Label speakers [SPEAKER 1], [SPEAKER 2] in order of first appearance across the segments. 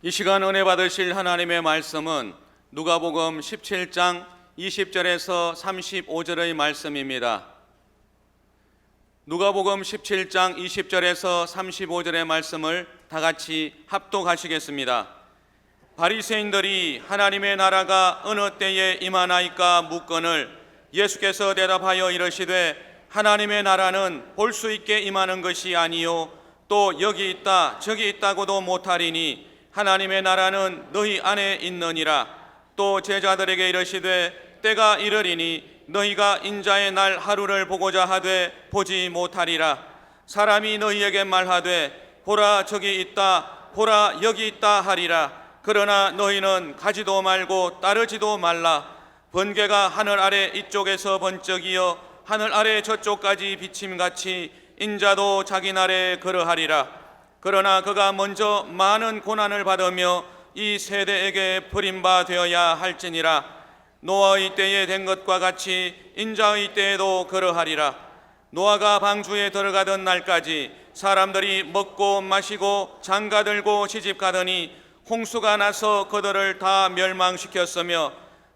[SPEAKER 1] 이 시간 은혜 받으실 하나님의 말씀은 누가복음 17장 20절에서 35절의 말씀입니다. 누가복음 17장 20절에서 35절의 말씀을 다 같이 합독하시겠습니다. 바리새인들이 하나님의 나라가 어느 때에 임하나이까 묻거늘 예수께서 대답하여 이르시되 하나님의 나라는 볼 수 있게 임하는 것이 아니요 또 여기 있다 저기 있다고도 못하리니 하나님의 나라는 너희 안에 있느니라. 또 제자들에게 이르시되 때가 이르리니 너희가 인자의 날 하루를 보고자 하되 보지 못하리라. 사람이 너희에게 말하되 보라 저기 있다 보라 여기 있다 하리라. 그러나 너희는 가지도 말고 따르지도 말라. 번개가 하늘 아래 이쪽에서 번쩍이어 하늘 아래 저쪽까지 비침같이 인자도 자기 날에 그러하리라. 그러나 그가 먼저 많은 고난을 받으며 이 세대에게 버림바 되어야 할지니라. 노아의 때에 된 것과 같이 인자의 때에도 그러하리라. 노아가 방주에 들어가던 날까지 사람들이 먹고 마시고 장가들고 시집가더니 홍수가 나서 그들을 다 멸망시켰으며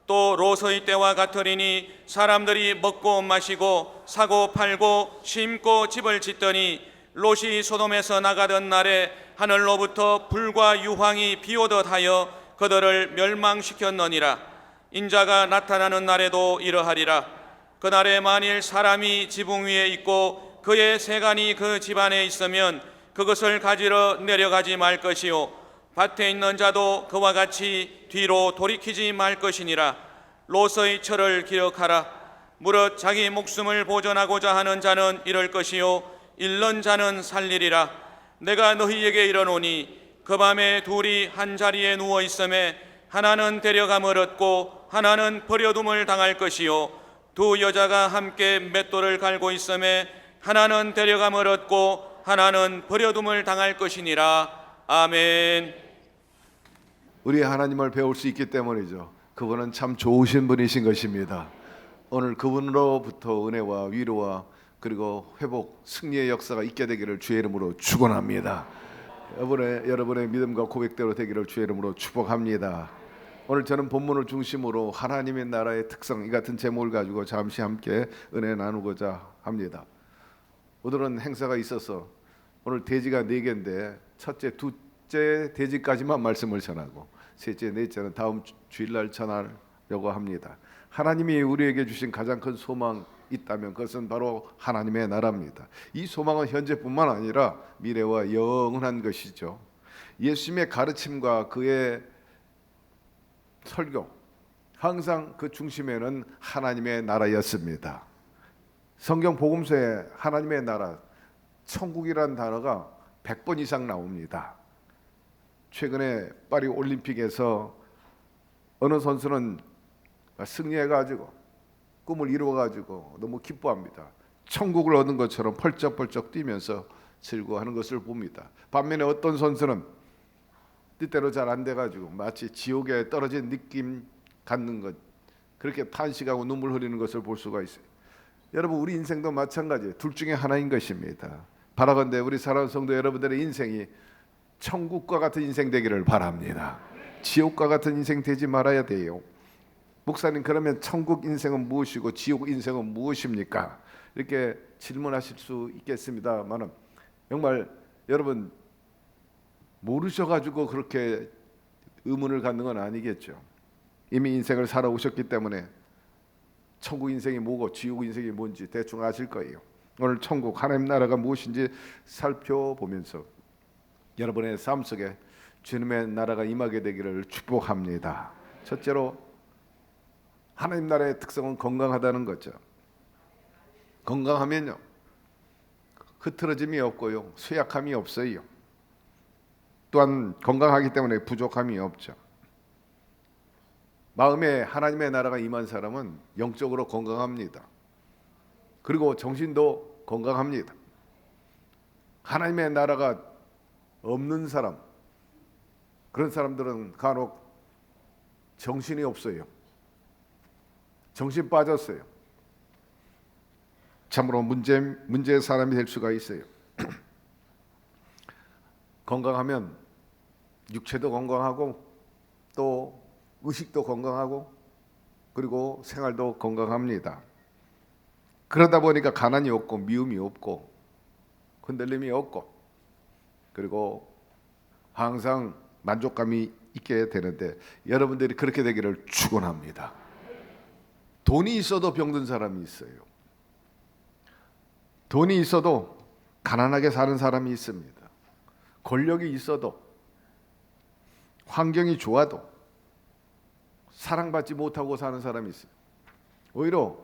[SPEAKER 1] 또 롯의 때와 같으리니 사람들이 먹고 마시고 사고 팔고 심고 집을 짓더니 롯이 소돔에서 나가던 날에 하늘로부터 불과 유황이 비오듯 하여 그들을 멸망시켰느니라. 인자가 나타나는 날에도 이러하리라. 그날에 만일 사람이 지붕 위에 있고 그의 세간이 그 집안에 있으면 그것을 가지러 내려가지 말 것이요 밭에 있는 자도 그와 같이 뒤로 돌이키지 말 것이니라. 롯의 철을 기억하라. 무릇 자기 목숨을 보존하고자 하는 자는 잃을 것이요 잃는 자는 살리리라. 내가 너희에게 이르노니 그 밤에 둘이 한 자리에 누워 있음에 하나는 데려감을 얻고 하나는 버려둠을 당할 것이요 두 여자가 함께 맷돌을 갈고 있음에 하나는 데려감을 얻고 하나는 버려둠을 당할 것이니라. 아멘.
[SPEAKER 2] 우리 하나님을 배울 수 있기 때문이죠. 그분은 참 좋으신 분이신 것입니다. 오늘 그분으로부터 은혜와 위로와 그리고 회복, 승리의 역사가 있게 되기를 주의 이름으로 축원합니다. 여러분의 믿음과 고백대로 되기를 주의 이름으로 축복합니다. 오늘 저는 본문을 중심으로 하나님의 나라의 특성 이 같은 제목을 가지고 잠시 함께 은혜 나누고자 합니다. 오늘은 행사가 있어서 오늘 대지가 4개인데 첫째, 둘째 대지까지만 말씀을 전하고 셋째, 넷째는 다음 주일날 전하려고 합니다. 하나님이 우리에게 주신 가장 큰 소망 있다면 그것은 바로 하나님의 나라입니다. 이 소망은 현재뿐만 아니라 미래와 영원한 것이죠. 예수님의 가르침과 그의 설교 항상 그 중심에는 하나님의 나라였습니다. 성경 복음서에 하나님의 나라, 천국이라는 단어가 100번 이상 나옵니다. 최근에 파리 올림픽에서 어느 선수는 승리해가지고 꿈을 이루어가지고 너무 기뻐합니다. 천국을 얻은 것처럼 펄쩍펄쩍 뛰면서 즐거워하는 것을 봅니다. 반면에 어떤 선수는 뜻대로 잘 안 돼가지고 마치 지옥에 떨어진 느낌 갖는 것, 그렇게 탄식하고 눈물 흘리는 것을 볼 수가 있어요. 여러분, 우리 인생도 마찬가지예요. 둘 중에 하나인 것입니다. 바라건대 우리 사랑하는 성도 여러분들의 인생이 천국과 같은 인생 되기를 바랍니다. 지옥과 같은 인생 되지 말아야 돼요. 목사님, 그러면 천국 인생은 무엇이고 지옥 인생은 무엇입니까? 이렇게 질문하실 수 있겠습니다만 정말 여러분 모르셔가지고 그렇게 의문을 갖는 건 아니겠죠. 이미 인생을 살아오셨기 때문에 천국 인생이 뭐고 지옥 인생이 뭔지 대충 아실 거예요. 오늘 천국 하나님 나라가 무엇인지 살펴보면서 여러분의 삶 속에 주님의 나라가 임하게 되기를 축복합니다. 첫째로 하나님 나라의 특성은 건강하다는 거죠. 건강하면요 흐트러짐이 없고요 쇠약함이 없어요. 또한 건강하기 때문에 부족함이 없죠. 마음에 하나님의 나라가 임한 사람은 영적으로 건강합니다. 그리고 정신도 건강합니다. 하나님의 나라가 없는 사람, 그런 사람들은 간혹 정신이 없어요. 정신 빠졌어요. 참으로 문제의 사람이 될 수가 있어요. 건강하면 육체도 건강하고 또 의식도 건강하고 그리고 생활도 건강합니다. 그러다 보니까 가난이 없고 미움이 없고 흔들림이 없고 그리고 항상 만족감이 있게 되는데 여러분들이 그렇게 되기를 축원합니다. 돈이 있어도 병든 사람이 있어요. 돈이 있어도 가난하게 사는 사람이 있습니다. 권력이 있어도 환경이 좋아도 사랑받지 못하고 사는 사람이 있어요. 오히려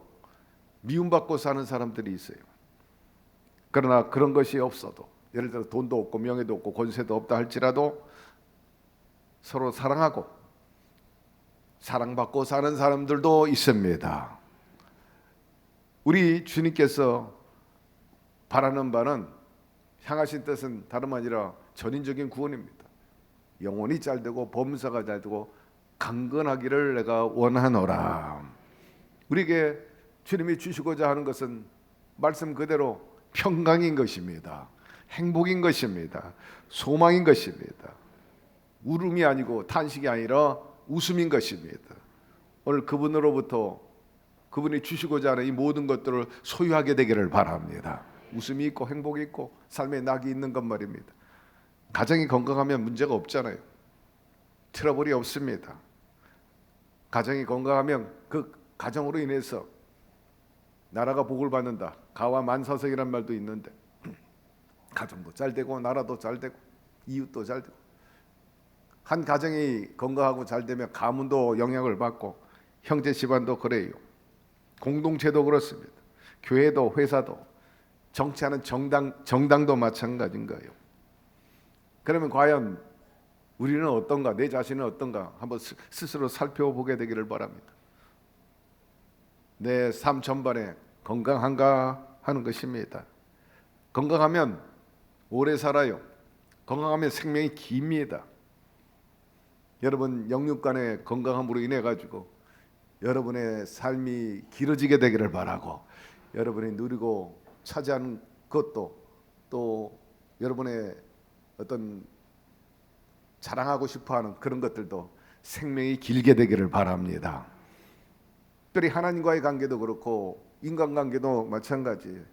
[SPEAKER 2] 미움받고 사는 사람들이 있어요. 그러나 그런 것이 없어도 예를 들어 돈도 없고 명예도 없고 권세도 없다 할지라도 서로 사랑하고 사랑받고 사는 사람들도 있습니다. 우리 주님께서 바라는 바는 향하신 뜻은 다름 아니라 전인적인 구원입니다. 영혼이 잘되고 범사가 잘되고 강건하기를 내가 원하노라. 우리에게 주님이 주시고자 하는 것은 말씀 그대로 평강인 것입니다. 행복인 것입니다. 소망인 것입니다. 울음이 아니고 탄식이 아니라 웃음인 것입니다. 오늘 그분으로부터 그분이 주시고자 하는 이 모든 것들을 소유하게 되기를 바랍니다. 웃음이 있고 행복이 있고 삶에 낙이 있는 것 말입니다. 가정이 건강하면 문제가 없잖아요. 트러블이 없습니다. 가정이 건강하면 그 가정으로 인해서 나라가 복을 받는다. 가와만사성이란 말도 있는데 가정도 잘 되고 나라도 잘 되고 이웃도 잘 되고 한 가정이 건강하고 잘 되면 가문도 영향을 받고 형제 집안도 그래요. 공동체도 그렇습니다. 교회도 회사도 정치하는 정당도 마찬가지인 거예요. 그러면 과연 우리는 어떤가, 내 자신은 어떤가 한번 스스로 살펴보게 되기를 바랍니다. 내 삶 전반에 건강한가 하는 것입니다. 건강하면 오래 살아요. 건강하면 생명이 깁니다. 여러분 영육간의 건강함으로 인해 가지고 여러분의 삶이 길어지게 되기를 바라고 여러분이 누리고 차지하는 것도 또 여러분의 어떤 자랑하고 싶어하는 그런 것들도 생명이 길게 되기를 바랍니다. 특별히 하나님과의 관계도 그렇고 인간관계도 마찬가지.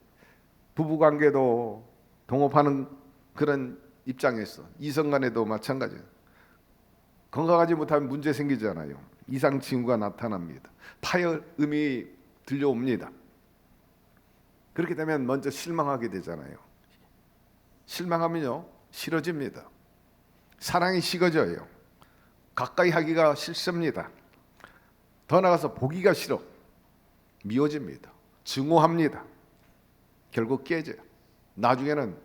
[SPEAKER 2] 부부관계도 동업하는 그런 입장에서 이성간에도 마찬가지. 건강하지 못하면 문제 생기잖아요. 이상 징후가 나타납니다. 파열음이 들려옵니다. 그렇게 되면 먼저 실망하게 되잖아요. 실망하면요 싫어집니다. 사랑이 식어져요. 가까이 하기가 싫습니다. 더 나아가서 보기가 싫어. 미워집니다. 증오합니다. 결국 깨져요. 나중에는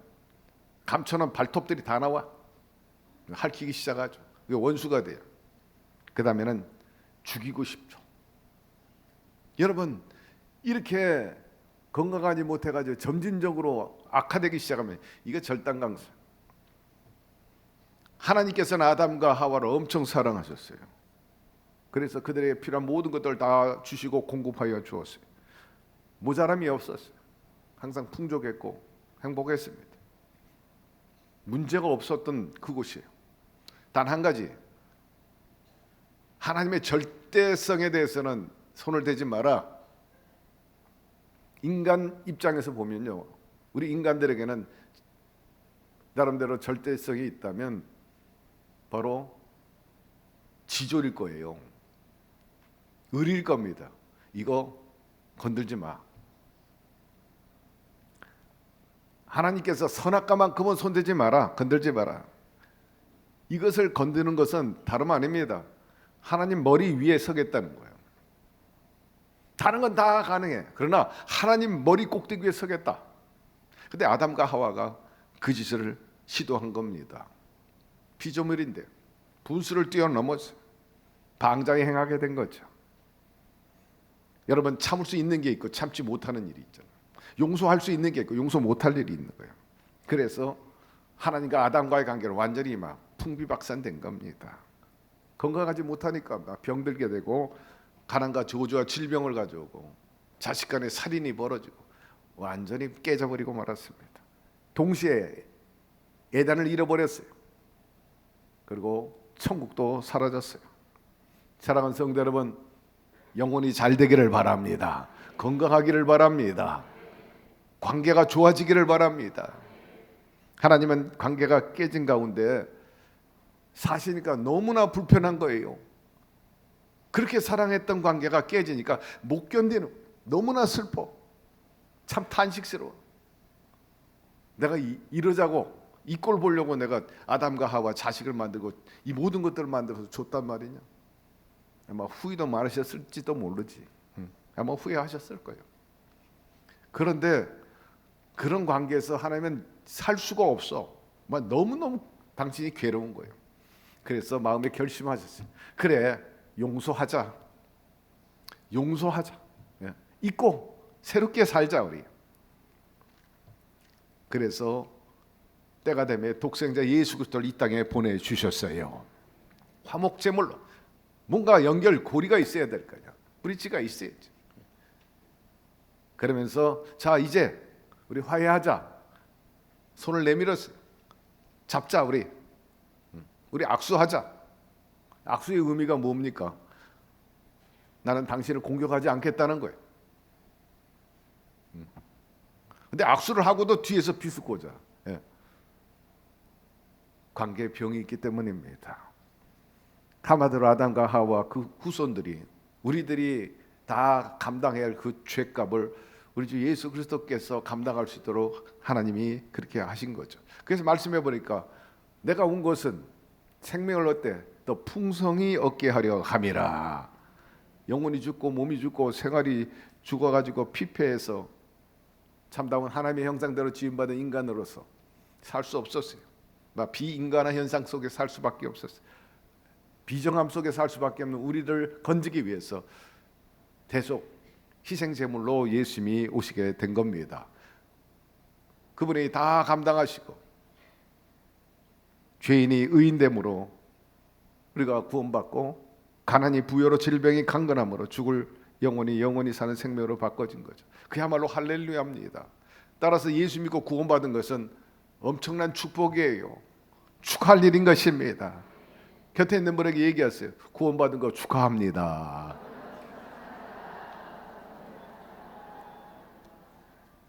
[SPEAKER 2] 감춰놓은 발톱들이 다 나와. 핥히기 시작하죠. 원수가 돼요. 그 다음에는 죽이고 싶죠. 여러분 이렇게 건강하지 못해가지고 점진적으로 악화되기 시작하면 이게 절단강사. 하나님께서는 아담과 하와를 엄청 사랑하셨어요. 그래서 그들에게 필요한 모든 것들을 다 주시고 공급하여 주었어요. 모자람이 없었어요. 항상 풍족했고 행복했습니다. 문제가 없었던 그곳이에요. 단 한 가지, 하나님의 절대성에 대해서는 손을 대지 마라. 인간 입장에서 보면요, 우리 인간들에게는 나름대로 절대성이 있다면 바로 지졸일 거예요. 의리일 겁니다. 이거 건들지 마. 하나님께서 선악과만큼은 손대지 마라. 건들지 마라. 이것을 건드는 것은 다름 아닙니다. 하나님 머리 위에 서겠다는 거예요. 다른 건 다 가능해. 그러나 하나님 머리 꼭대기 위에 서겠다. 근데 아담과 하와가 그 짓을 시도한 겁니다. 피조물인데 분수를 뛰어넘어서 방장에 행하게 된 거죠. 여러분 참을 수 있는 게 있고 참지 못하는 일이 있잖아요. 용서할 수 있는 게 있고 용서 못할 일이 있는 거예요. 그래서 하나님과 아담과의 관계를 완전히 막 풍비박산된 겁니다. 건강하지 못하니까 막 병들게 되고 가난과 저주와 질병을 가져오고 자식 간의 살인이 벌어지고 완전히 깨져버리고 말았습니다. 동시에 에덴을 잃어버렸어요. 그리고 천국도 사라졌어요. 사랑하는 성도 여러분, 영혼이 잘 되기를 바랍니다. 건강하기를 바랍니다. 관계가 좋아지기를 바랍니다. 하나님은 관계가 깨진 가운데 사시니까 너무나 불편한 거예요. 그렇게 사랑했던 관계가 깨지니까 못 견디는, 너무나 슬퍼. 참 탄식스러워. 내가 이러자고 이 꼴 보려고 내가 아담과 하와 자식을 만들고 이 모든 것들을 만들어서 줬단 말이냐. 아마 후회도 많으셨을지도 모르지. 아마 후회하셨을 거예요. 그런데 그런 관계에서 하나님은 살 수가 없어. 너무너무 당신이 괴로운 거예요. 그래서 마음에 결심하셨어요. 그래, 용서하자. 용서하자. 잊고 새롭게 살자 우리. 그래서 때가 되면 독생자 예수 그리스도를 이 땅에 보내주셨어요. 화목제물로. 뭔가 연결고리가 있어야 될 거야. 브릿지가 있어야지. 그러면서 자 이제 우리 화해하자. 손을 내밀었어요. 잡자 우리 악수하자. 악수의 의미가 뭡니까? 나는 당신을 공격하지 않겠다는 거예요. 근데 악수를 하고도 뒤에서 비수 꽂아. 관계에 병이 있기 때문입니다. 한마디로 아담과 하와 그 후손들이, 우리들이 다 감당해야 할 그 죄값을 우리 주 예수 그리스도께서 감당할 수 있도록 하나님이 그렇게 하신 거죠. 그래서 말씀해 보니까 내가 온 것은 생명을 얻되 더 풍성히 얻게 하려 함이라. 영혼이 죽고 몸이 죽고 생활이 죽어가지고 피폐해서 참다운 하나님의 형상대로 지음받은 인간으로서 살 수 없었어요. 비인간한 현상 속에 살 수밖에 없었어요. 비정함 속에 살 수밖에 없는 우리를 건지기 위해서 대속 희생제물로 예수님이 오시게 된 겁니다. 그분이 다 감당하시고 죄인이 의인됨으로 우리가 구원받고 가난이 부여로 질병이 강건함으로 죽을 영혼이 사는 생명으로 바꿔진 거죠. 그야말로 할렐루야입니다. 따라서 예수 믿고 구원받은 것은 엄청난 축복이에요. 축하할 일인 것입니다. 곁에 있는 분에게 얘기하세요. 구원받은 거 축하합니다.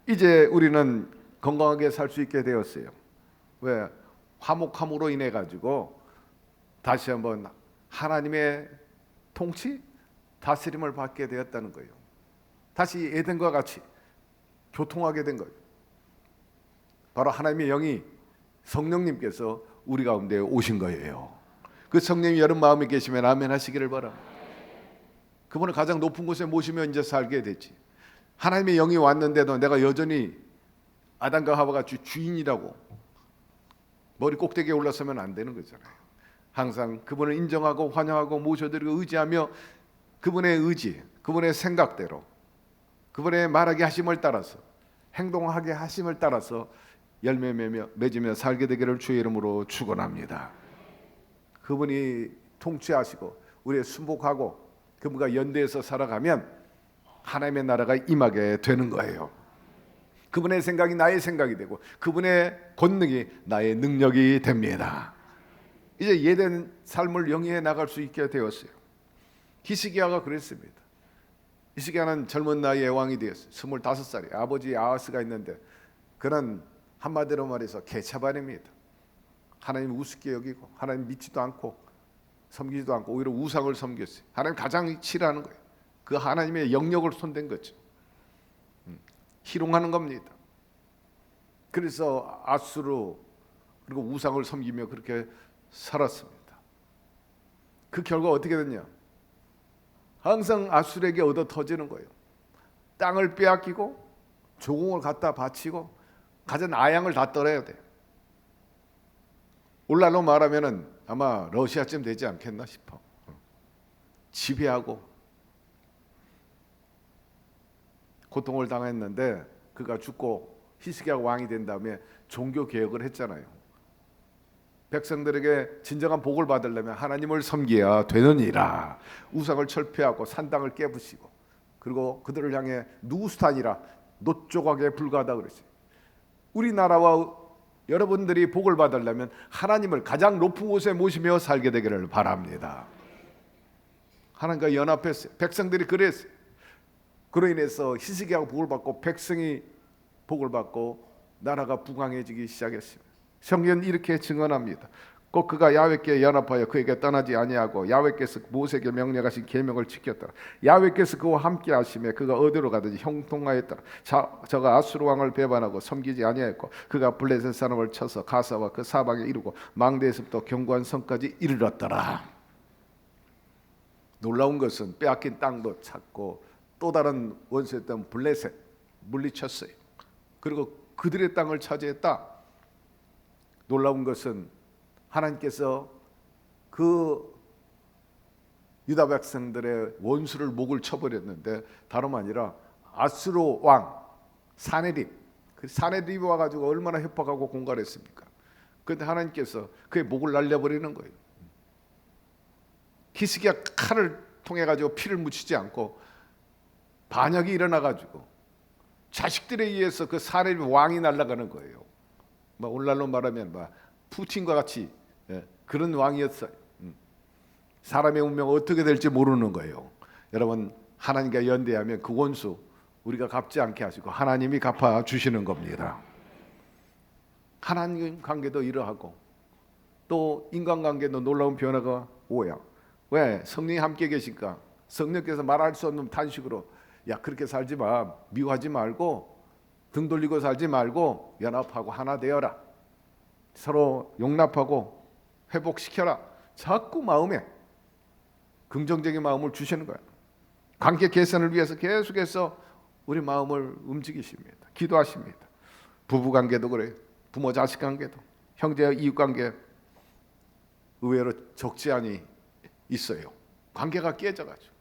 [SPEAKER 2] 이제 우리는 건강하게 살 수 있게 되었어요. 왜? 화목함으로 인해 가지고 다시 한번 하나님의 통치, 다스림을 받게 되었다는 거예요. 다시 에덴과 같이 교통하게 된 거예요. 바로 하나님의 영이, 성령님께서 우리 가운데 오신 거예요. 그 성령이 여러분 마음에 계시면 아멘 하시기를 바랍니다. 그분을 가장 높은 곳에 모시면 이제 살게 되지. 하나님의 영이 왔는데도 내가 여전히 아담과 하와가 주인이라고 머리 꼭대기에 올라서면 안 되는 거잖아요. 항상 그분을 인정하고 환영하고 모셔드리고 의지하며 그분의 의지, 그분의 생각대로, 그분의 말하게 하심을 따라서, 행동하게 하심을 따라서 열매 맺으며 살게 되기를 주의 이름으로 축원합니다. 그분이 통치하시고 우리의 순복하고 그분과 연대해서 살아가면 하나님의 나라가 임하게 되는 거예요. 그분의 생각이 나의 생각이 되고 그분의 권능이 나의 능력이 됩니다. 이제 예된 삶을 영위해 나갈 수 있게 되었어요. 히스기야가 그랬습니다. 히스기야는 젊은 나이에 왕이 되었어요. 25살에 아버지 아하스가 있는데 그는 한마디로 말해서 개차반입니다. 하나님 우습게 여기고 하나님 믿지도 않고 섬기지도 않고 오히려 우상을 섬겼어요. 하나님 가장 싫어하는 거예요. 그 하나님의 영역을 손댄 거죠. 희롱하는 겁니다. 그래서 아수르 그리고 우상을 섬기며 그렇게 살았습니다. 그 결과 어떻게 됐냐? 항상 아수르에게 얻어 터지는 거예요. 땅을 빼앗기고 조공을 갖다 바치고 가진 아양을 다 떨어야 돼. 오늘날로 말하면은 아마 러시아쯤 되지 않겠나 싶어. 지배하고 고통을 당했는데 그가 죽고 히스기야가 왕이 된 다음에 종교 개혁을 했잖아요. 백성들에게 진정한 복을 받으려면 하나님을 섬겨야 되느니라. 우상을 철폐하고 산당을 깨부시고 그리고 그들을 향해 누구스탄이라 노조각에 불과하다 그랬어요. 우리나라와 여러분들이 복을 받으려면 하나님을 가장 높은 곳에 모시며 살게 되기를 바랍니다. 하나님과 연합했어요. 백성들이 그랬어요. 그로 인해서 히스기야가 복을 받고 백성이 복을 받고 나라가 부강해지기 시작했습니다. 성경은 이렇게 증언합니다. 꼭 그가 야훼께 연합하여 그에게 떠나지 아니하고 야훼께서 모세에게 명령하신 계명을 지켰더라. 야훼께서 그와 함께 하심에 그가 어디로 가든지 형통하였더라. 저가 아수르 왕을 배반하고 섬기지 아니하였고 그가 블레셋 사람을 쳐서 가사와 그 사방에 이르고 망대에서부터 견고한 성까지 이르렀더라. 놀라운 것은 빼앗긴 땅도 찾고 또 다른 원수였던 블레셋 물리쳤어요. 그리고 그들의 땅을 차지했다. 놀라운 것은 하나님께서 그 유다 백성들의 원수를 목을 쳐버렸는데 다름 아니라 아수르 왕 사네립, 그 사네립이 와가지고 얼마나 협박하고 공갈했습니까? 그런데 하나님께서 그의 목을 날려버리는 거예요. 히스기야 칼을 통해 가지고 피를 묻히지 않고 반역이 일어나가지고 자식들에 의해서 그 사네립 왕이 날아가는 거예요. 오늘날로 말하면 푸틴과 같이 그런 왕이었어요. 사람의 운명 어떻게 될지 모르는 거예요. 여러분 하나님과 연대하면 그 원수 우리가 갚지 않게 하시고 하나님이 갚아 주시는 겁니다. 하나님 관계도 이러하고 또 인간관계도 놀라운 변화가 오야. 왜? 성령이 함께 계시니까 성령께서 말할 수 없는 탄식으로 야 그렇게 살지 마, 미워하지 말고 등 돌리고 살지 말고 연합하고 하나 되어라, 서로 용납하고 회복시켜라. 자꾸 마음에 긍정적인 마음을 주시는 거예요. 관계 개선을 위해서 계속해서 우리 마음을 움직이십니다. 기도하십니다. 부부관계도 그래요. 부모 자식 관계도, 형제 이웃 관계 의외로 적지 않이 있어요. 관계가 깨져가지고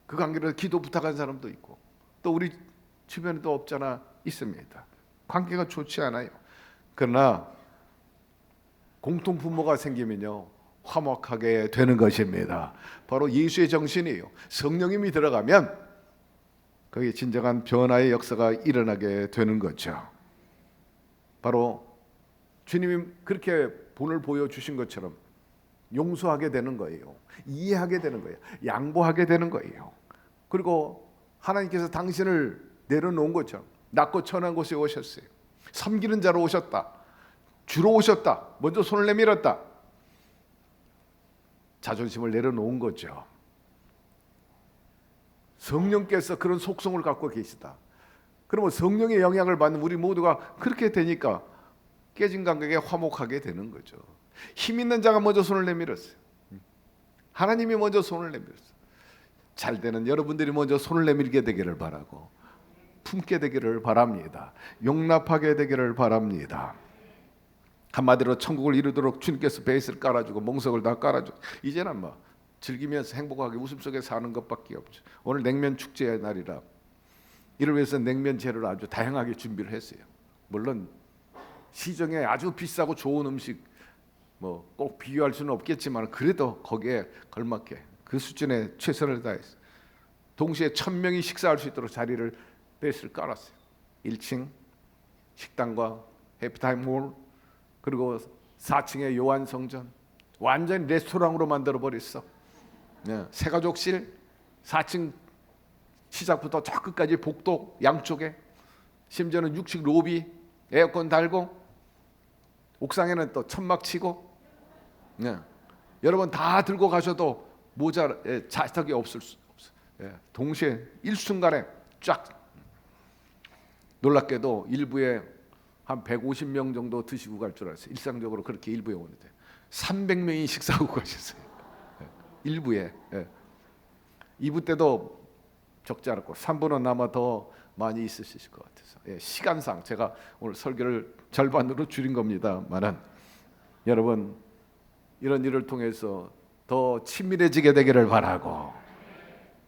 [SPEAKER 2] 그 관계를 기도 부탁한 사람도 있고 또 우리 주변에도 없잖아 있습니다. 관계가 좋지 않아요. 그러나 공통 부모가 생기면요 화목하게 되는 것입니다. 바로 예수의 정신이에요. 성령님이 들어가면 거기에 진정한 변화의 역사가 일어나게 되는 거죠. 바로 주님이 그렇게 본을 보여주신 것처럼 용서하게 되는 거예요. 이해하게 되는 거예요. 양보하게 되는 거예요. 그리고 하나님께서 당신을 내려놓은 것처럼 낮고 천한 곳에 오셨어요. 섬기는 자로 오셨다. 주로 오셨다. 먼저 손을 내밀었다. 자존심을 내려놓은 거죠. 성령께서 그런 속성을 갖고 계시다. 그러면 성령의 영향을 받는 우리 모두가 그렇게 되니까 깨진 관계에 화목하게 되는 거죠. 힘 있는 자가 먼저 손을 내밀었어요. 하나님이 먼저 손을 내밀었어요. 잘 되는 여러분들이 먼저 손을 내밀게 되기를 바라고 품게 되기를 바랍니다. 용납하게 되기를 바랍니다. 한마디로 천국을 이루도록 주님께서 베이스를 깔아주고 몽석을 다 깔아주고 이제는 즐기면서 행복하게 웃음 속에 사는 것밖에 없죠. 오늘 냉면 축제의 날이라 이를 위해서 냉면 재료를 아주 다양하게 준비를 했어요. 물론 시중에 아주 비싸고 좋은 음식 꼭 비교할 수는 없겠지만 그래도 거기에 걸맞게 그 수준의 최선을 다했어요. 동시에 1000명이 식사할 수 있도록 자리를 베이스를 깔았어요. 1층 식당과 해피타임몰 그리고 4층의 요한성전 완전히 레스토랑으로 만들어 버렸어. 새가족실 4층 시작부터 저 끝까지 복도 양쪽에 심지어는 6층 로비 에어컨 달고 옥상에는 또 천막 치고 여러분 다 들고 가셔도 자석이 없을 수 없어요. 동시에 일순간에 쫙 놀랍게도 일부에 한 150명 정도 드시고 갈 줄 알았어요. 일상적으로 그렇게 일부에 오는데 300명이 식사하고 가셨어요. 일부에 2부 때도 적지 않았고 3부는 아마 더 많이 있으실 것 같아서 시간상 제가 오늘 설교를 절반으로 줄인 겁니다만은 여러분 이런 일을 통해서 더 친밀해지게 되기를 바라고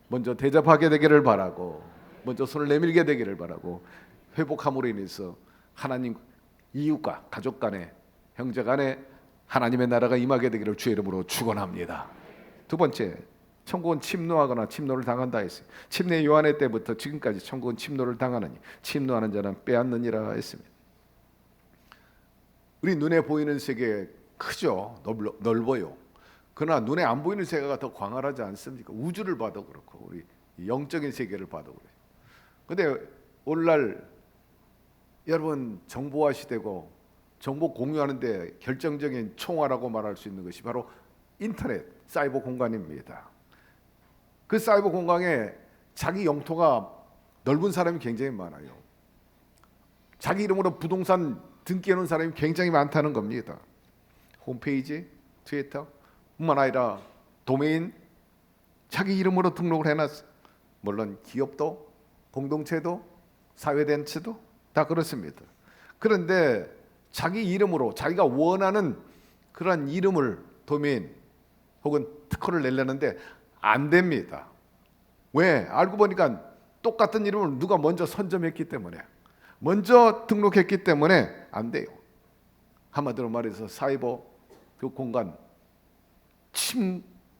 [SPEAKER 2] 먼저 대접하게 되기를 바라고 먼저 손을 내밀게 되기를 바라고 회복함으로 인해서 하나님 이웃과 가족 간에 형제 간에 하나님의 나라가 임하게 되기를 주의 이름으로 축원합니다. 두 번째, 천국은 침노하거나 침노를 당한다 했어요. 침례 요한의 때부터 지금까지 천국은 침노를 당하느니 침노하는 자는 빼앗느니라 했습니다. 우리 눈에 보이는 세계 크죠. 넓어요. 그러나 눈에 안 보이는 세계가 더 광활하지 않습니까? 우주를 봐도 그렇고 우리 영적인 세계를 봐도 그래요. 근데 오늘날 여러분 정보화 시대고 정보 공유하는데 결정적인 총알이라고 말할 수 있는 것이 바로 인터넷, 사이버 공간입니다. 그 사이버 공간에 자기 영토가 넓은 사람이 굉장히 많아요. 자기 이름으로 부동산 등기해 놓은 사람이 굉장히 많다는 겁니다. 홈페이지, 트위터 뿐만 아니라 도메인 자기 이름으로 등록을 해놨어. 물론 기업도 공동체도 사회단체도 다 그렇습니다. 그런데 자기 이름으로 자기가 원하는 그런 이름을 도메인 혹은 특허를 내려는데 안 됩니다. 왜? 알고 보니까 똑같은 이름을 누가 먼저 선점했기 때문에, 먼저 등록했기 때문에 안 돼요. 한마디로 말해서 사이버 그 공간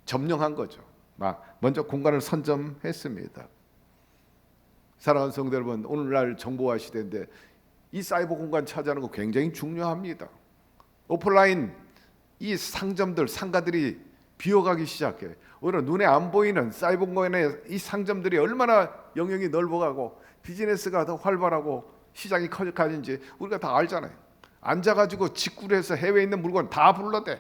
[SPEAKER 2] 점령한 거죠. 먼저 공간을 선점했습니다. 사랑하는 성도 여러분, 오늘날 정보화 시대인데 이 사이버 공간 차지하는 거 굉장히 중요합니다. 오프라인 이 상점들, 상가들이 비어가기 시작해. 오히려 눈에 안 보이는 사이버 공간의 이 상점들이 얼마나 영역이 넓어가고 비즈니스가 더 활발하고 시장이 커져가는지 우리가 다 알잖아요. 앉아가지고 직구를 해서 해외에 있는 물건 다 불러대.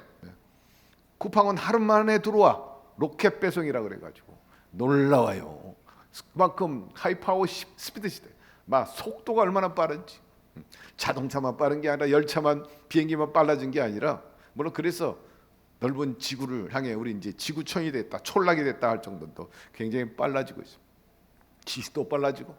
[SPEAKER 2] 쿠팡은 하루 만에 들어와. 로켓 배송이라 그래가지고 놀라워요. 그만큼 하이파워 스피드 시대. 속도가 얼마나 빠른지. 자동차만 빠른 게 아니라 열차만 비행기만 빨라진 게 아니라, 물론 그래서 넓은 지구를 향해 우리 이제 지구촌이 됐다, 촌락이 됐다 할 정도도 굉장히 빨라지고 있습니다. 지식도 빨라지고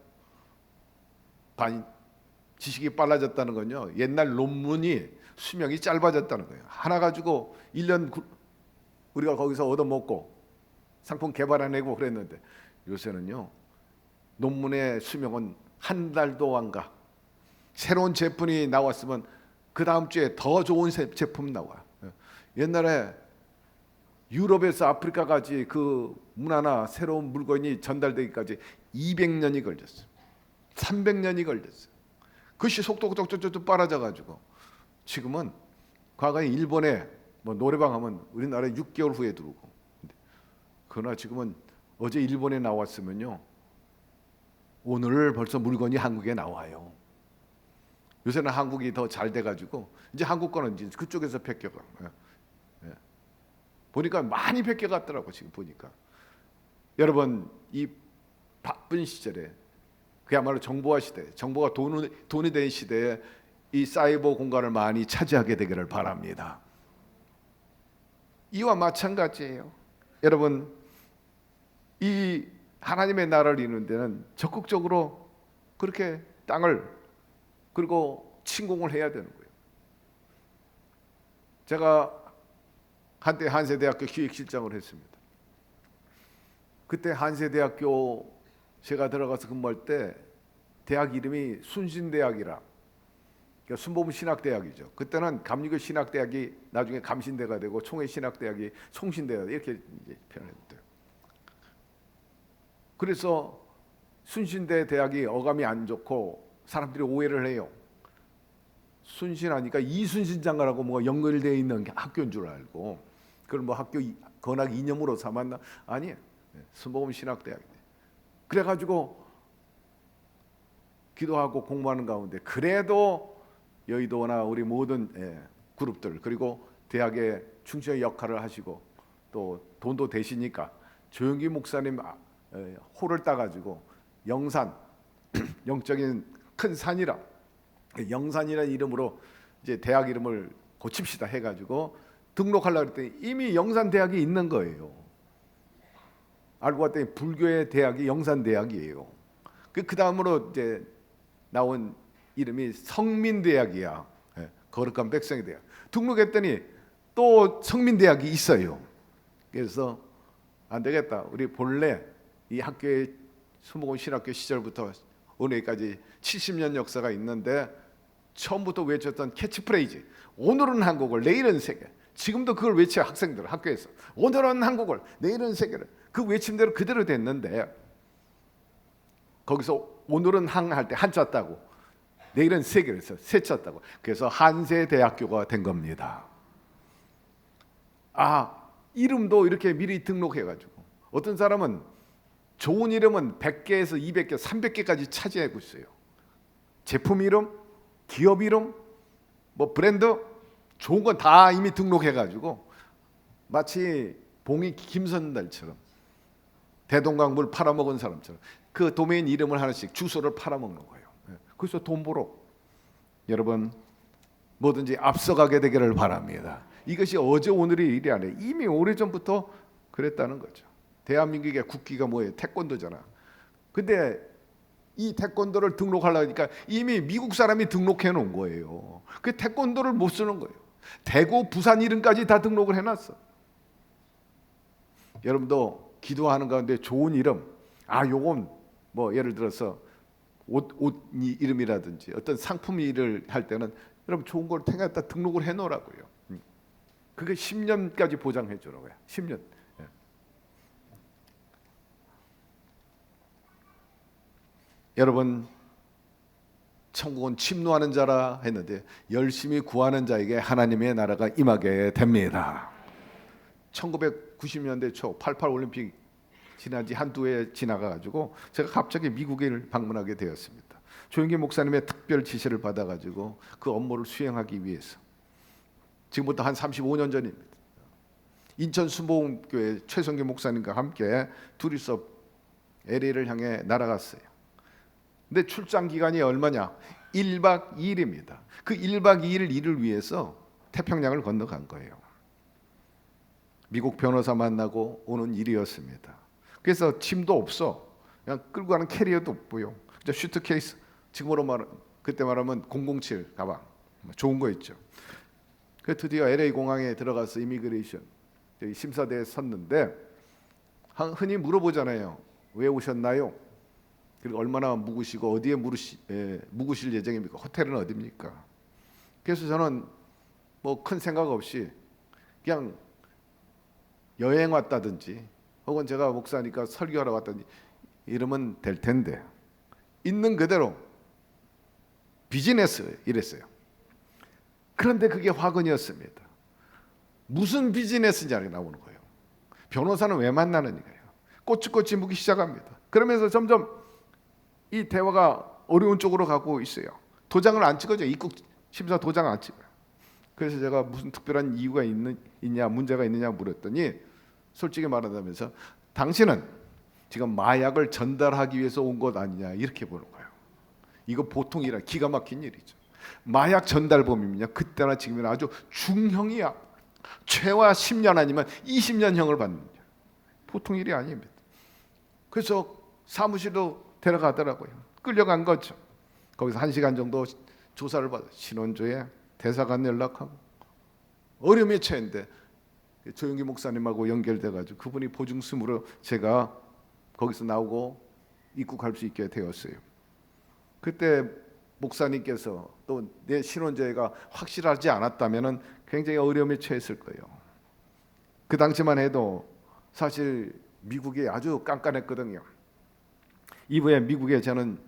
[SPEAKER 2] 지식이 빨라졌다는 건요, 옛날 논문이 수명이 짧아졌다는 거예요. 하나 가지고 1년 우리가 거기서 얻어먹고 상품 개발해내고 그랬는데 요새는요 논문의 수명은 한 달도 안 가. 새로운 제품이 나왔으면 그 다음 주에 더 좋은 제품 나와요. 옛날에 유럽에서 아프리카까지 그 문화나 새로운 물건이 전달되기까지 200년이 걸렸어요. 300년이 걸렸어요. 그것이 속도가 쪽쪽쪽 빨라져가지고 지금은 과거에 일본에 노래방 하면 우리나라에 6개월 후에 들어오고, 그러나 지금은 어제 일본에 나왔으면요 오늘 벌써 물건이 한국에 나와요. 요새는 한국이 더 잘 돼가지고 이제 한국 거는 이제 그쪽에서 뺏겨가. 보니까 많이 뺏겨갔더라고. 지금 보니까 여러분 이 바쁜 시절에 그야말로 정보화 시대, 정보가 돈이 된 시대에 이 사이버 공간을 많이 차지하게 되기를 바랍니다. 이와 마찬가지예요. 여러분 이 하나님의 나라를 이루는 데는 적극적으로 그렇게 땅을 그리고 침공을 해야 되는 거예요. 제가 한때 한세대학교 기획실장을 했습니다. 그때 한세대학교 제가 들어가서 근무할 때 대학 이름이 순신대학이라, 그러니까 순복음신학대학이죠. 그때는 감리교 신학대학이 나중에 감신대가 되고 총회신학대학이 총신대가 이렇게 표현했대요. 그래서 순신대 대학이 어감이 안 좋고 사람들이 오해를 해요. 순신하니까 이순신장가라고 뭐가 연결되어 있는 학교인 줄 알고 그걸 학교 건학 이념으로 삼았나? 아니에요. 순복음신학대학이네. 그래가지고 기도하고 공부하는 가운데 그래도 여의도나 우리 모든 그룹들 그리고 대학의 충실한 역할을 하시고 또 돈도 되시니까 조영기 목사님 홀을 따가지고 영산 영적인 큰 산이라 영산이라는 이름으로 이제 대학 이름을 고칩시다 해가지고 등록하려고 했더니 이미 영산 대학이 있는 거예요. 알고 봤더니 불교의 대학이 영산 대학이에요. 그 다음으로 이제 나온 이름이 성민대학이야. 거룩한 백성의 대학. 등록했더니 또 성민대학이 있어요. 그래서 안 되겠다. 우리 본래 이 학교의 순복음 신학교 시절부터 오늘까지 70년 역사가 있는데 처음부터 외쳤던 캐치프레이즈 오늘은 한국을 내일은 세계, 지금도 그걸 외쳐 학생들 학교에서 오늘은 한국을 내일은 세계를 그 외침대로 그대로 됐는데 거기서 오늘은 항 할 때 한자 따고 내일은 세계에서 세쳤다고. 그래서 한세대학교가 된 겁니다. 이름도 이렇게 미리 등록해가지고 어떤 사람은 좋은 이름은 100개에서 200개, 300개까지 차지하고 있어요. 제품 이름, 기업 이름, 뭐 브랜드 좋은 건 다 이미 등록해가지고 마치 봉이 김선달처럼 대동강물 팔아먹은 사람처럼 그 도메인 이름을 하나씩 주소를 팔아먹는 거예요. 그래서 돈 벌어. 여러분 뭐든지 앞서가게 되기를 바랍니다. 이것이 어제 오늘의 일이 아니에요. 이미 오래전부터 그랬다는 거죠. 대한민국의 국기가 뭐예요? 태권도잖아. 근데 이 태권도를 등록하려니까 이미 미국 사람이 등록해 놓은 거예요. 그 태권도를 못 쓰는 거예요. 대구, 부산 이름까지 다 등록을 해놨어. 여러분도 기도하는 가운데 좋은 이름, 요건 뭐 예를 들어서 옷 이름이라든지 어떤 상품 일을 할 때는 여러분 좋은 걸 택했다 등록을 해놓으라고요. 그게 10년까지 보장해 주라고요. 10년. 여러분 천국은 침노하는 자라 했는데 열심히 구하는 자에게 하나님의 나라가 임하게 됩니다. 1990년대 초 88 올림픽 지난 지 한두 해 지나가가지고 제가 갑자기 미국을 방문하게 되었습니다. 조영기 목사님의 특별 지시를 받아가지고 그 업무를 수행하기 위해서 지금부터 한 35년 전입니다. 인천 순복음교회 최성기 목사님과 함께 둘이서 LA를 향해 날아갔어요. 근데 출장 기간이 얼마냐? 1박 2일입니다. 그 1박 2일 일을 위해서 태평양을 건너간 거예요. 미국 변호사 만나고 오는 일이었습니다. 그래서 짐도 없어. 그냥 끌고 가는 캐리어도 없고요. 슈트케이스, 지금으로 그때 말하면 007 가방, 좋은 거 있죠. 그 드디어 LA 공항에 들어가서 이미그레이션 심사대에 섰는데 흔히 물어보잖아요. 왜 오셨나요? 그리고 얼마나 묵으시고 어디에 묵으실 예정입니까? 호텔은 어디입니까? 그래서 저는 뭐 큰 생각 없이 그냥 여행 왔다든지 혹은 제가 목사니까 설교하러 왔다든지 이러면 될 텐데 있는 그대로 비즈니스 이랬어요. 그런데 그게 화근이었습니다. 무슨 비즈니스냐고 나오는 거예요. 변호사는 왜 만나느냐요. 꼬치꼬치 묻기 시작합니다. 그러면서 점점 이 대화가 어려운 쪽으로 가고 있어요. 도장을 안 찍어줘요. 입국 심사 도장 안 찍어요. 그래서 제가 무슨 특별한 이유가 있냐 문제가 있느냐 물었더니 솔직히 말한다면서 당신은 지금 마약을 전달하기 위해서 온 것 아니냐 이렇게 보는 거예요. 이거 보통이라 기가 막힌 일이죠. 마약 전달범이면요 그때나 지금이나 아주 중형이야. 최하 10년 아니면 20년형을 받는 거예요. 보통 일이 아닙니다. 그래서 사무실로 데려가더라고요. 끌려간 거죠. 거기서 1시간 정도 조사를 받아 신원조에 대사관 연락하고 어려움에 처했는데 조영기 목사님하고 연결돼가지고 그분이 보증스으로 제가 거기서 나오고 입국할 수 있게 되었어요. 그때 목사님께서 또 내 신원조회가 확실하지 않았다면은 굉장히 어려움에 처했을 거예요. 그 당시만 해도 사실 미국이 아주 깐깐했거든요. 이후에 미국에 저는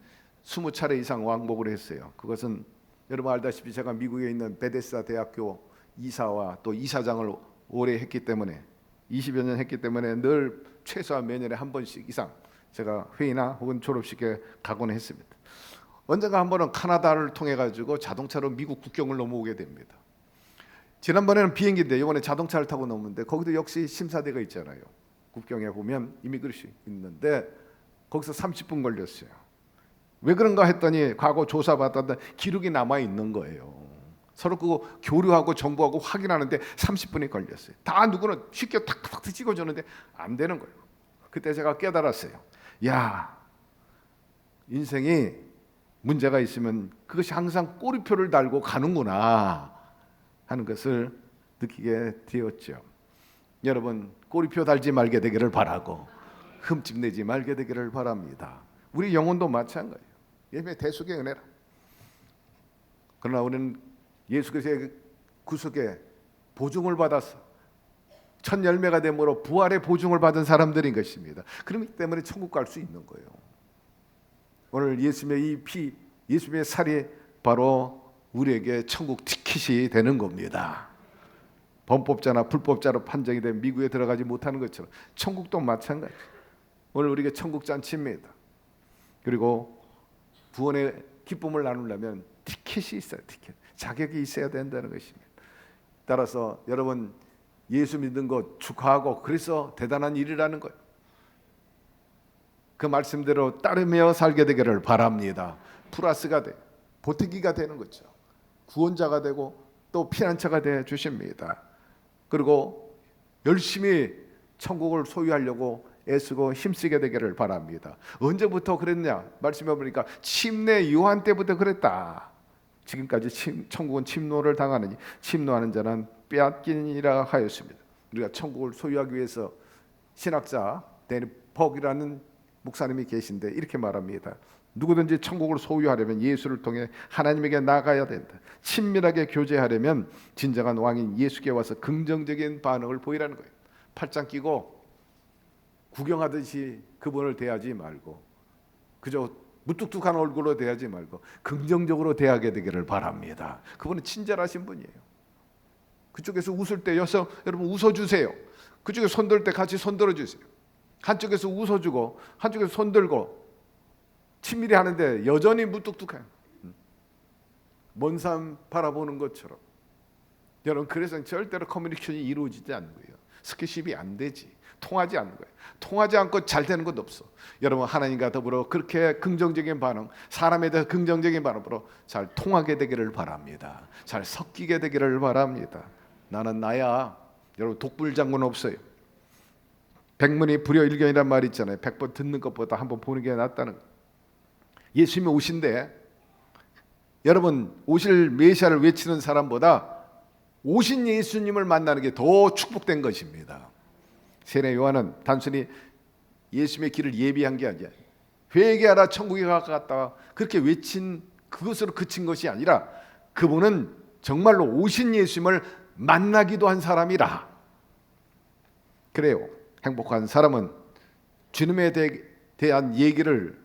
[SPEAKER 2] 20차례 이상 왕복을 했어요. 그것은 여러분 알다시피 제가 미국에 있는 베데스다 대학교 이사와 또 이사장을 오래 했기 때문에 20여 년 했기 때문에 늘 최소한 매년에 한 번씩 이상 제가 회의나 혹은 졸업식에 가곤 했습니다. 언젠가 한 번은 카나다를 통해 가지고 자동차로 미국 국경을 넘어오게 됩니다. 지난번에는 비행기인데 이번에 자동차를 타고 넘는데 거기도 역시 심사대가 있잖아요. 국경에 보면 이미그레이션이 있는데 거기서 30분 걸렸어요. 왜 그런가 했더니 과거 조사받았던 기록이 남아 있는 거예요. 서로 그거 교류하고 정보하고 확인하는데 30분이 걸렸어요. 다 누구는 쉽게 탁탁 찍어주는데 안 되는 거예요. 그때 제가 깨달았어요. 야, 인생이 문제가 있으면 그것이 항상 꼬리표를 달고 가는구나 하는 것을 느끼게 되었죠. 여러분 꼬리표 달지 말게 되기를 바라고 흠집 내지 말게 되기를 바랍니다. 우리 영혼도 마찬가지예요. 예수님의 대속의 은혜라. 그러나 우리는 예수 그리스도의 구속의 보증을 받아서 첫 열매가 됨으로 부활의 보증을 받은 사람들인 것입니다. 그렇기 때문에 천국 갈 수 있는 거예요. 오늘 예수님의 이 피, 예수님의 살이 바로 우리에게 천국 티켓이 되는 겁니다. 범법자나 불법자로 판정이 된 미국에 들어가지 못하는 것처럼 천국도 마찬가지. 오늘 우리에게 천국 잔치입니다. 그리고 구원의 기쁨을 나누려면 티켓이 있어요. 티켓. 자격이 있어야 된다는 것입니다. 따라서 여러분 예수 믿는 것 축하하고 그래서 대단한 일이라는 거예요. 그 말씀대로 따르며 살게 되기를 바랍니다. 플러스가 돼, 보태기가 되는 거죠. 구원자가 되고 또 피난처가 돼 주십니다. 그리고 열심히 천국을 소유하려고 애쓰고 힘쓰게 되기를 바랍니다. 언제부터 그랬냐? 말씀해 보니까 침례 요한 때부터 그랬다. 지금까지 천국은 침노를 당하느니 침노하는 자는 빼앗기니라 하였습니다. 우리가 천국을 소유하기 위해서 신학자 데니 퍽이라는 목사님이 계신데 이렇게 말합니다. 누구든지 천국을 소유하려면 예수를 통해 하나님에게 나가야 된다. 친밀하게 교제하려면 진정한 왕인 예수께 와서 긍정적인 반응을 보이라는 거예요. 팔짱 끼고 구경하듯이 그분을 대하지 말고 그저 무뚝뚝한 얼굴로 대하지 말고 긍정적으로 대하게 되기를 바랍니다. 그분은 친절하신 분이에요. 그쪽에서 웃을 때 여러분 웃어주세요. 그쪽에 손들 때 같이 손들어 주세요. 한쪽에서 웃어주고 한쪽에서 손들고 친밀히 하는데 여전히 무뚝뚝해요. 먼 산 바라보는 것처럼. 여러분 그래서 절대로 커뮤니케이션이 이루어지지 않는 거예요. 스킨십이 안 되지. 통하지 않는 거예요. 통하지 않고 잘 되는 것 없어. 여러분 하나님과 더불어 그렇게 긍정적인 반응, 사람에 대해 긍정적인 반응으로 잘 통하게 되기를 바랍니다. 잘 섞이게 되기를 바랍니다. 나는 나야. 여러분 독불장군 없어요. 백문이 불여일견이란 말이 있잖아요. 100번 듣는 것보다 한 번 보는 게 낫다는 거. 예수님이 오신데 여러분 오실 메시아를 외치는 사람보다 오신 예수님을 만나는 게 더 축복된 것입니다. 세례 요한은 단순히 예수님의 길을 예비한 게 아니야. 회개하라 천국이 가깝다 그렇게 외친 그것으로 그친 것이 아니라 그분은 정말로 오신 예수님을 만나기도 한 사람이라. 그래요. 행복한 사람은 주님에 대한 얘기를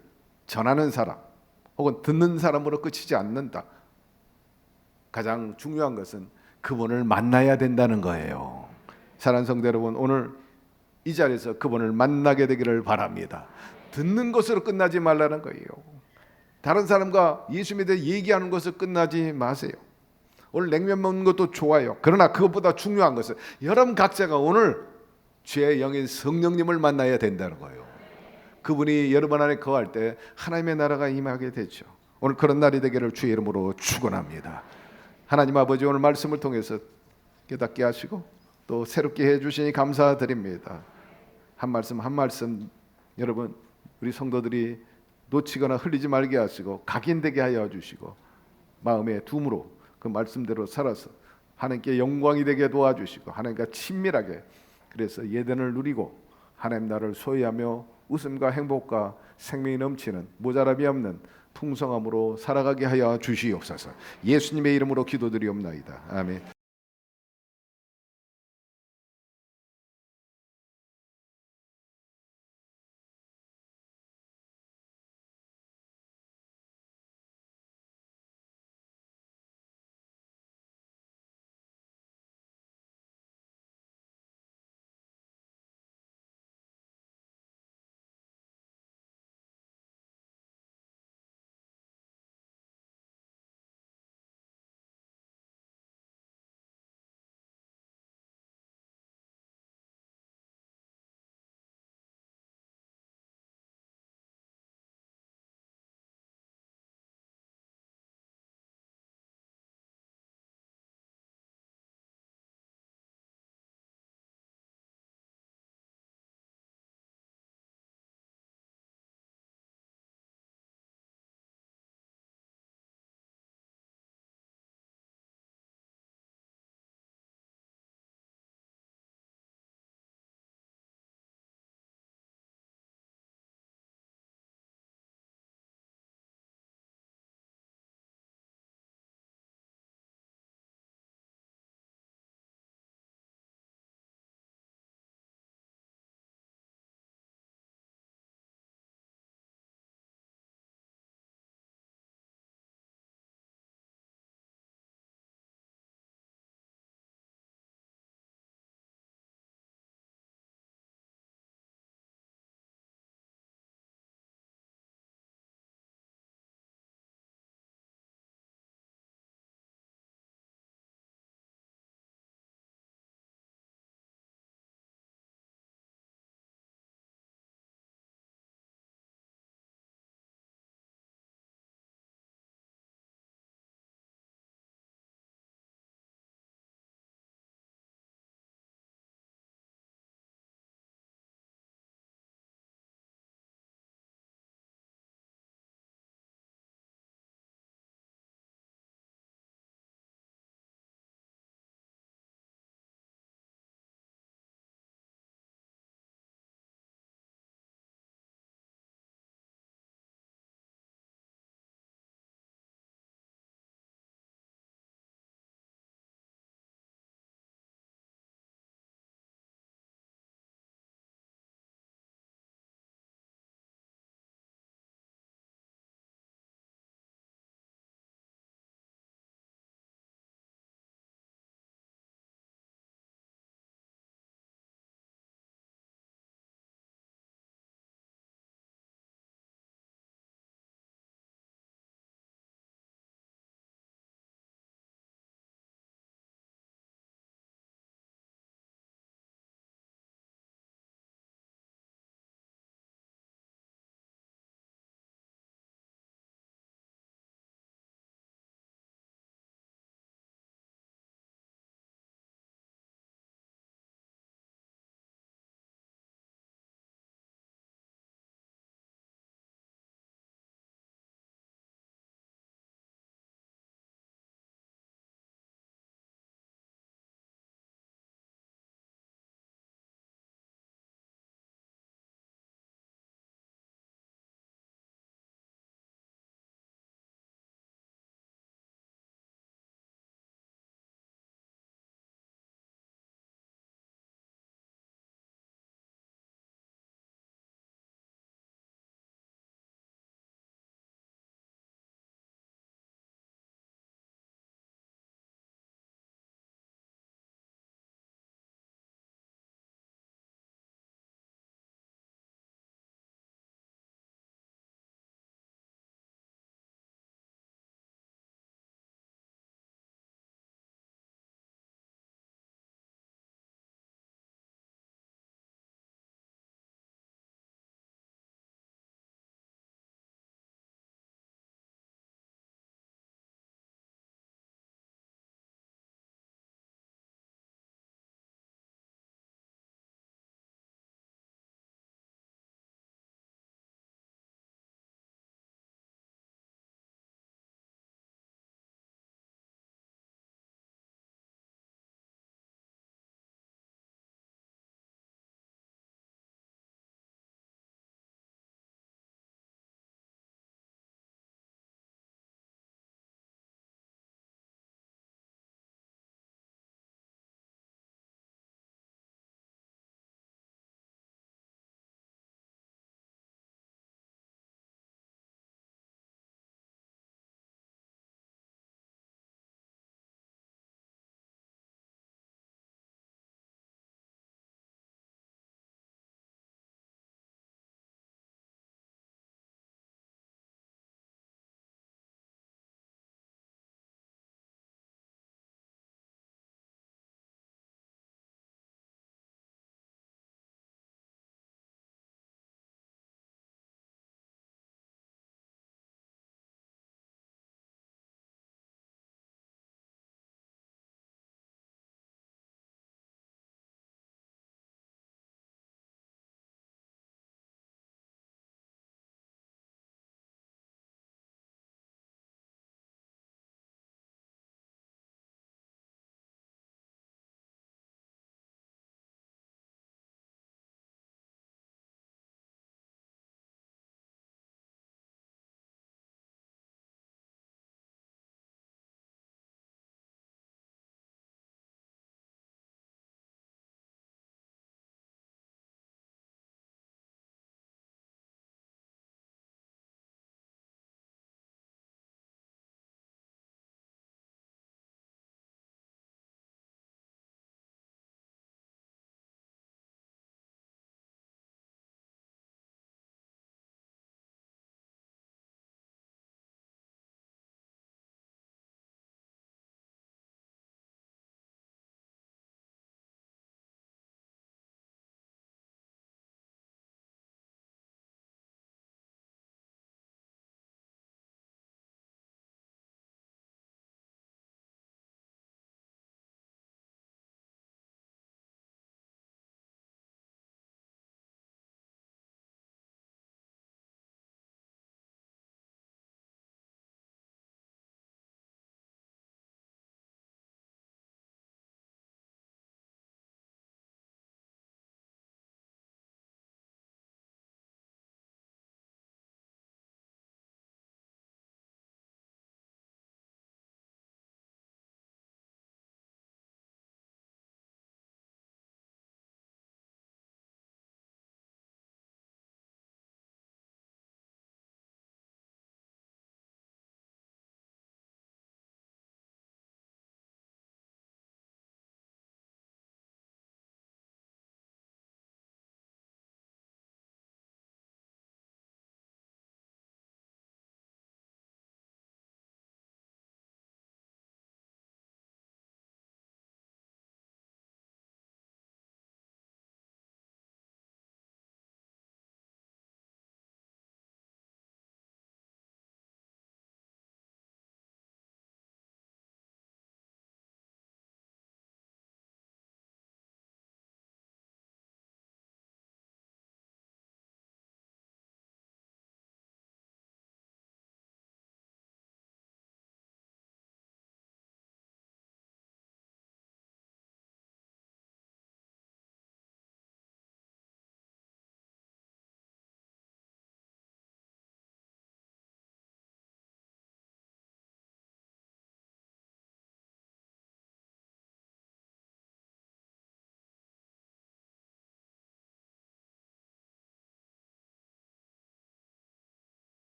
[SPEAKER 2] 전하는 사람 혹은 듣는 사람으로 그치지 않는다. 가장 중요한 것은 그분을 만나야 된다는 거예요. 사랑하는 성도 여러분, 오늘 이 자리에서 그분을 만나게 되기를 바랍니다. 듣는 것으로 끝나지 말라는 거예요. 다른 사람과 예수님에 대해 얘기하는 것으로 끝나지 마세요. 오늘 냉면 먹는 것도 좋아요. 그러나 그것보다 중요한 것은 여러분 각자가 오늘 주의 영인 성령님을 만나야 된다는 거예요. 그분이 여러분 안에 거할 때 하나님의 나라가 임하게 되죠. 오늘 그런 날이 되기를 주의 이름으로 축원합니다. 하나님 아버지 오늘 말씀을 통해서 깨닫게 하시고 또 새롭게 해주시니 감사드립니다. 한 말씀 한 말씀 여러분 우리 성도들이 놓치거나 흘리지 말게 하시고 각인되게 하여 주시고 마음의 둠으로 그 말씀대로 살아서 하나님께 영광이 되게 도와주시고 하나님과 친밀하게 그래서 예전을 누리고 하나님 나라를 소유하며 웃음과 행복과 생명이 넘치는 모자람이 없는 풍성함으로 살아가게 하여 주시옵소서. 예수님의 이름으로 기도드리옵나이다. 아멘.